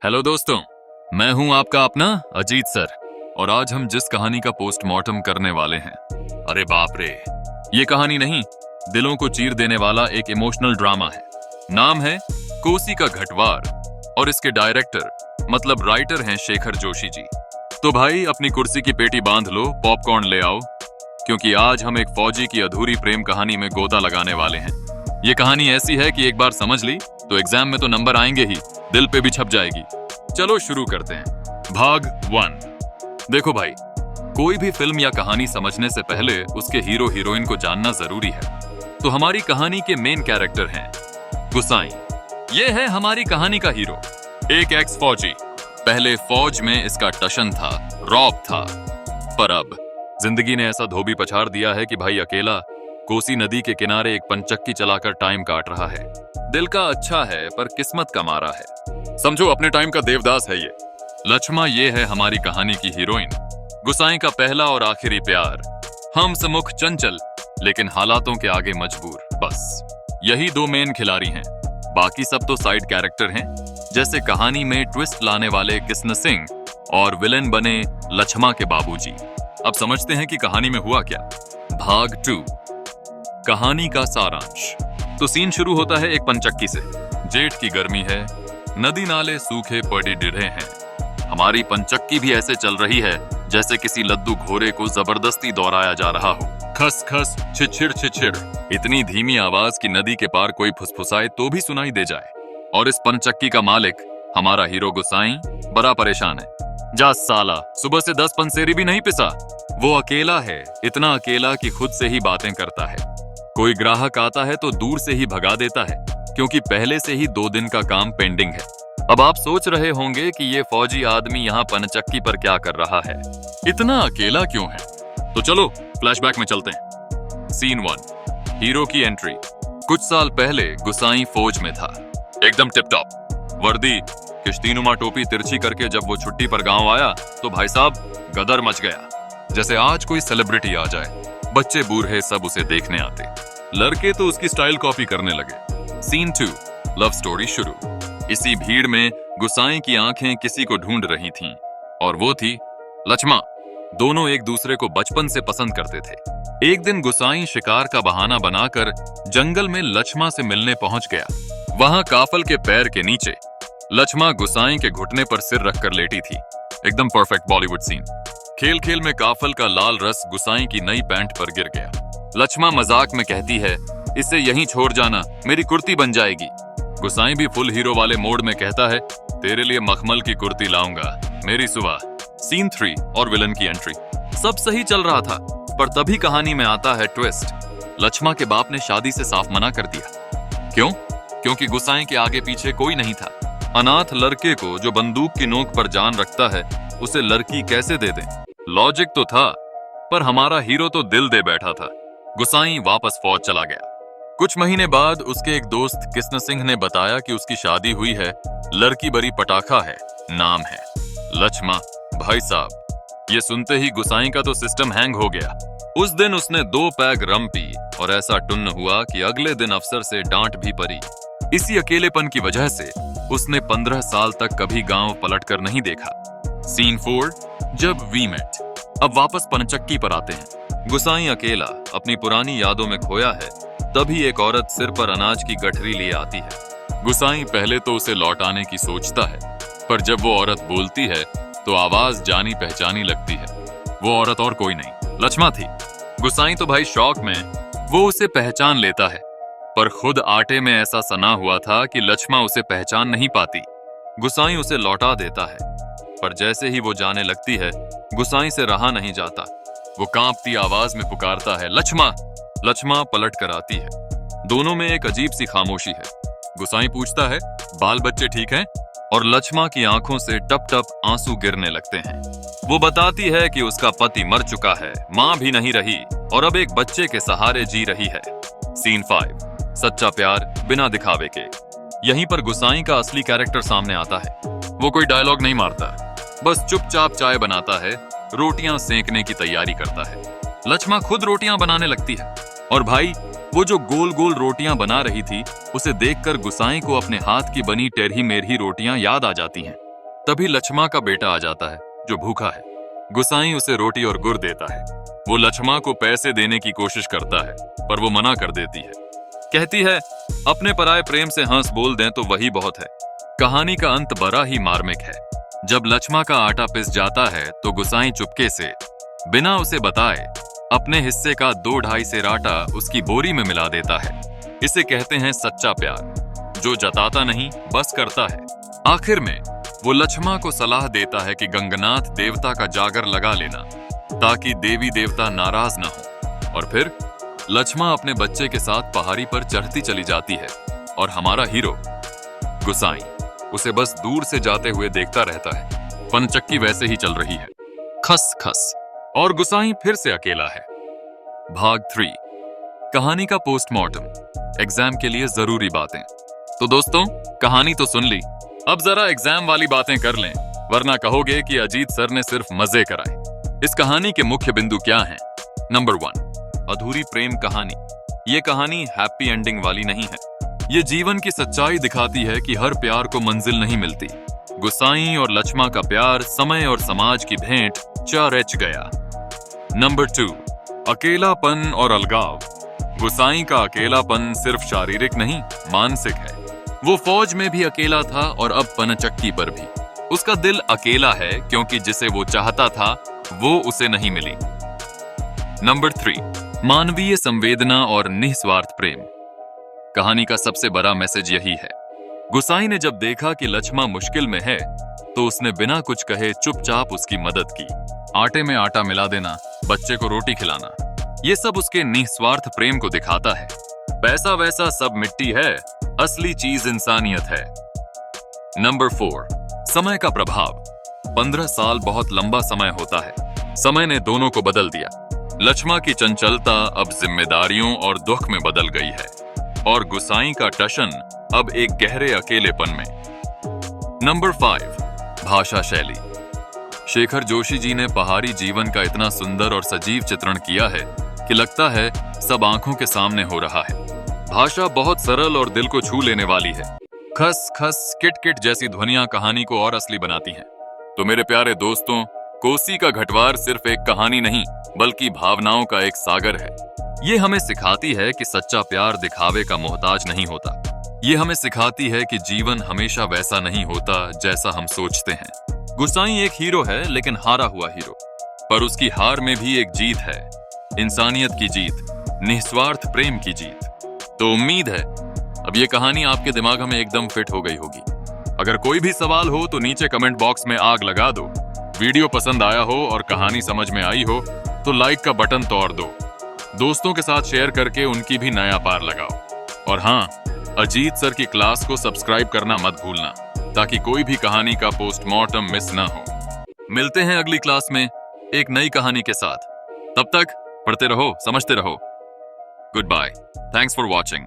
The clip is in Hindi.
हेलो दोस्तों, मैं हूं आपका अपना अजीत सर और आज हम जिस कहानी का पोस्टमार्टम करने वाले हैं, अरे बाप रे, ये कहानी नहीं, दिलों को चीर देने वाला एक इमोशनल ड्रामा है। नाम है कोसी का घटवार और इसके डायरेक्टर मतलब राइटर हैं शेखर जोशी जी। तो भाई अपनी कुर्सी की पेटी बांध लो, पॉपकॉर्न ले आओ, क्योंकि आज हम एक फौजी की अधूरी प्रेम कहानी में गोता लगाने वाले हैं। ये कहानी ऐसी है कि एक बार समझ ली तो एग्जाम में तो नंबर आएंगे ही, दिल पे भी छप जाएगी। चलो शुरू करते हैं। भाग 1। देखो भाई, कोई भी फिल्म या कहानी समझने से पहले उसके हीरो हीरोइन को जानना जरूरी है। तो हमारी कहानी के मेन कैरेक्टर हैं गुसाई। ये है हमारी कहानी का हीरो, एक एक्स फौजी। पहले फौज में इसका टशन था, रॉब था, पर अब जिंदगी ने ऐसा धोबी पछाड़ दिया है कि भाई अकेला कोसी नदी के किनारे एक पंचक्की चलाकर टाइम काट रहा है। दिल का अच्छा है पर किस्मत का मारा है, समझो अपने टाइम का देवदास है ये। लक्ष्मा ये है हमारी कहानी की हीरोइन, गुसाई का पहला और आखिरी प्यार। हम समुख चंचल लेकिन हालातों के आगे मजबूर, बस यही दो मेन खिलाड़ी हैं। बाकी सब तो साइड कैरेक्टर हैं, जैसे कहानी में ट्विस्ट लाने वाले कृष्ण सिंह और विलेन बने लक्ष्मा के बाबूजी। अब समझते हैं कि कहानी में हुआ क्या। भाग 2, कहानी का सारांश। तो सीन शुरू होता है एक पंचक्की से। जेठ की गर्मी है, नदी नाले सूखे पड़े डिढ़े हैं। हमारी पंचक्की भी ऐसे चल रही है जैसे किसी लद्दू घोड़े को जबरदस्ती दौड़ाया जा रहा हो। खस खस छिछिड़ छिछिड़, इतनी धीमी आवाज की नदी के पार कोई फुसफुसाए तो भी सुनाई दे जाए। और इस पंचक्की का मालिक हमारा हीरो गुसाई बड़ा परेशान है। जा साला, सुबह से 10 पंसेरी भी नहीं पिसा। वो अकेला है, इतना अकेला कि खुद से ही बातें करता है। कोई ग्राहक आता है तो दूर से ही भगा देता है, क्योंकि पहले से ही 2 दिन का काम पेंडिंग है। अब आप सोच रहे होंगे कि ये फौजी आदमी यहाँ पंचक्की पर क्या कर रहा है, इतना अकेला क्यों है। तो चलो फ्लैशबैक में चलते हैं। सीन 1, हीरो की एंट्री। कुछ साल पहले गुसाई फौज में था, एकदम टिप टॉप वर्दी, किश्तीनुमा टोपी तिरछी करके जब वो छुट्टी पर गांव आया तो भाई साहब गदर मच गया। जैसे आज कोई सेलिब्रिटी आ जाए, बच्चे बूढ़े सब उसे देखने आते, लड़के तो उसकी स्टाइल कॉपी करने लगे। सीन 2, लव स्टोरी शुरू। इसी भीड़ में गुसाई की आंखें किसी को ढूंढ रही थीं, और वो थी लक्ष्मा। दोनों एक दूसरे को बचपन से पसंद करते थे। एक दिन गुसाई शिकार का बहाना बनाकर जंगल में लक्ष्मा से मिलने पहुंच गया। वहां काफल के पैर के नीचे लक्ष्मा गुसाई के घुटने पर सिर रखकर लेटी थी, एकदम परफेक्ट बॉलीवुड सीन। खेल खेल में काफल का लाल रस गुसाई की नई पैंट पर गिर गया। लक्ष्मा मजाक में कहती है, इसे यहीं छोड़ जाना, मेरी कुर्ती बन जाएगी। गुसाई भी फुल हीरो वाले मोड में कहता है, तेरे लिए मखमल की कुर्ती लाऊंगा मेरी सुबह। सीन 3 और विलन की एंट्री। सब सही चल रहा था, पर तभी कहानी में आता है ट्विस्ट। लक्ष्मा के बाप ने शादी से साफ मना कर दिया। क्यों? क्योंकि गुसाई के आगे पीछे कोई नहीं था। अनाथ लड़के को जो बंदूक की नोक पर जान रखता है, उसे लड़की कैसे दे दें? लॉजिक तो था, पर हमारा हीरो तो दिल दे बैठा था। गुसाई वापस फौज चला गया। कुछ महीने बाद उसके एक दोस्त कृष्ण सिंह ने बताया कि उसकी शादी हुई है, लड़की बड़ी पटाखा है, नाम है लक्ष्मा। भाई साहब, ये सुनते ही गुसाई का तो सिस्टम हैंग हो गया। उस दिन उसने 2 पैग रम पी और ऐसा टुन्न हुआ कि अगले दिन अफसर से डांट भी पड़ी। इसी अकेलेपन की वजह से उसने 15 साल तक कभी गांव पलटकर नहीं देखा। सीन 4, जब वी मेट। अब वापस पंचक्की पर आते हैं। गुसाई अकेला अपनी पुरानी यादों में खोया है, तभी एक औरत सिर पर अनाज की गठरी लिए आती है। गुसाई पहले तो उसे लौटाने की सोचता है, पर जब वो औरत बोलती है तो आवाज जानी पहचानी लगती है। वो औरत और कोई नहीं, लक्ष्मा थी। गुसाई तो भाई शौक में वो उसे पहचान लेता है, पर खुद आटे में ऐसा सना हुआ था कि लक्ष्मा उसे पहचान नहीं पाती। गुसाई उसे लौटा देता है, पर जैसे ही वो जाने लगती है, गुसाई से रहा नहीं जाता। वो कांपती आवाज में पुकारता है, लक्ष्मा। लक्ष्मा पलट कर आती है। दोनों में एक अजीब सी खामोशी है। गुसाई पूछता है, बाल बच्चे ठीक हैं? और लक्ष्मा की आंखों से टप टप आंसू गिरने लगते हैं। वो बताती है कि उसका पति मर चुका है, मां भी नहीं रही और अब एक बच्चे के सहारे जी रही है। सीन 5, सच्चा प्यार बिना दिखावे के। यहीं पर गुसाई का असली कैरेक्टर सामने आता है। वो कोई डायलॉग नहीं मारता, बस चुपचाप चाय बनाता है, रोटियां सेंकने की तैयारी करता है। लक्ष्मा खुद रोटियां बनाने लगती है, और भाई वो जो गोल गोल रोटियां बना रही थी, उसे देखकर गुसाई को अपने हाथ की बनी टेढ़ी मेढ़ी रोटियां याद आ जाती हैं। तभी लक्ष्मा का बेटा आ जाता है जो भूखा है। गुसाई उसे रोटी और गुड़ देता है। वो लक्ष्मा को पैसे देने की कोशिश करता है पर वो मना कर देती है। कहती है अपने पराये प्रेम से हंस बोल दें तो वही बहुत है। कहानी का अंत बड़ा ही मार्मिक है। जब लक्ष्मा का आटा पिस जाता है तो गुसाई चुपके से बिना उसे बताए अपने हिस्से का 2-2.5 सेर आटा उसकी बोरी में मिला देता है। इसे कहते हैं सच्चा प्यार, जो जताता नहीं बस करता है। आखिर में वो लक्ष्मा को सलाह देता है कि गंगनाथ देवता का जागर लगा लेना ताकि देवी देवता नाराज ना हो। और फिर लक्ष्मा अपने बच्चे के साथ पहाड़ी पर चढ़ती चली जाती है और हमारा हीरो गुसाई उसे बस दूर से जाते हुए देखता रहता है। पनचक्की वैसे ही चल रही है, खस खस, और गुसाई फिर से अकेला है। भाग 3, कहानी का पोस्टमार्टम, एग्जाम के लिए जरूरी बातें। तो दोस्तों, कहानी तो सुन ली, अब जरा एग्जाम वाली बातें कर लें, वरना कहोगे कि अजीत सर ने सिर्फ मजे कराए। इस कहानी के मुख्य बिंदु क्या हैं? नंबर 1, अधूरी प्रेम कहानी। ये कहानी हैप्पी एंडिंग वाली नहीं है। ये जीवन की सच्चाई दिखाती है कि हर प्यार को मंजिल नहीं मिलती। गुसाई और लक्ष्मा का प्यार समय और समाज की भेंट रच गया। नंबर 2, अकेलापन और अलगाव। गुसाई का अकेलापन सिर्फ शारीरिक नहीं, मानसिक है। वो फौज में भी अकेला था और अब पनचक्की पर भी। उसका दिल अकेला है क्योंकि जिसे वो चाहता था वो उसे नहीं मिली। नंबर 3, मानवीय संवेदना और निस्वार्थ प्रेम। कहानी का सबसे बड़ा मैसेज यही है। गुसाई ने जब देखा कि लक्ष्मा मुश्किल में है तो उसने बिना कुछ कहे चुपचाप उसकी मदद की। आटे में आटा मिला देना, बच्चे को रोटी खिलाना, ये सब उसके निस्वार्थ प्रेम को दिखाता है। पैसा वैसा सब मिट्टी है, असली चीज इंसानियत है। नंबर 4, समय का प्रभाव। 15 साल बहुत लंबा समय होता है। समय ने दोनों को बदल दिया। लक्ष्मा की चंचलता अब जिम्मेदारियों और दुख में बदल गई है और गुसाई का टशन अब एक गहरे अकेलेपन में। नंबर 5, भाषा शैली। शेखर जोशी जी ने पहाड़ी जीवन का इतना सुंदर और सजीव चित्रण किया है कि लगता है सब आंखों के सामने हो रहा है। भाषा बहुत सरल और दिल को छू लेने वाली है। खस खस, किट किट जैसी ध्वनियां कहानी को और असली बनाती हैं। तो मेरे प्यारे दोस्तों, कोसी का घटवार सिर्फ एक कहानी नहीं बल्कि भावनाओं का एक सागर है। ये हमें सिखाती है कि सच्चा प्यार दिखावे का मोहताज नहीं होता। ये हमें सिखाती है कि जीवन हमेशा वैसा नहीं होता जैसा हम सोचते हैं। गुसाई एक हीरो है, लेकिन हारा हुआ हीरो, पर उसकी हार में भी एक जीत है, इंसानियत की जीत, निस्वार्थ प्रेम की जीत। तो उम्मीद है अब ये कहानी आपके दिमाग में एकदम फिट हो गई होगी। अगर कोई भी सवाल हो तो नीचे कमेंट बॉक्स में आग लगा दो। वीडियो पसंद आया हो और कहानी समझ में आई हो तो लाइक का बटन तोड़ दो। दोस्तों के साथ शेयर करके उनकी भी नया पार लगाओ। और हाँ, अजीत सर की क्लास को सब्सक्राइब करना मत भूलना ताकि कोई भी कहानी का पोस्टमार्टम मिस ना हो। मिलते हैं अगली क्लास में एक नई कहानी के साथ। तब तक पढ़ते रहो, समझते रहो। Goodbye. Thanks for watching.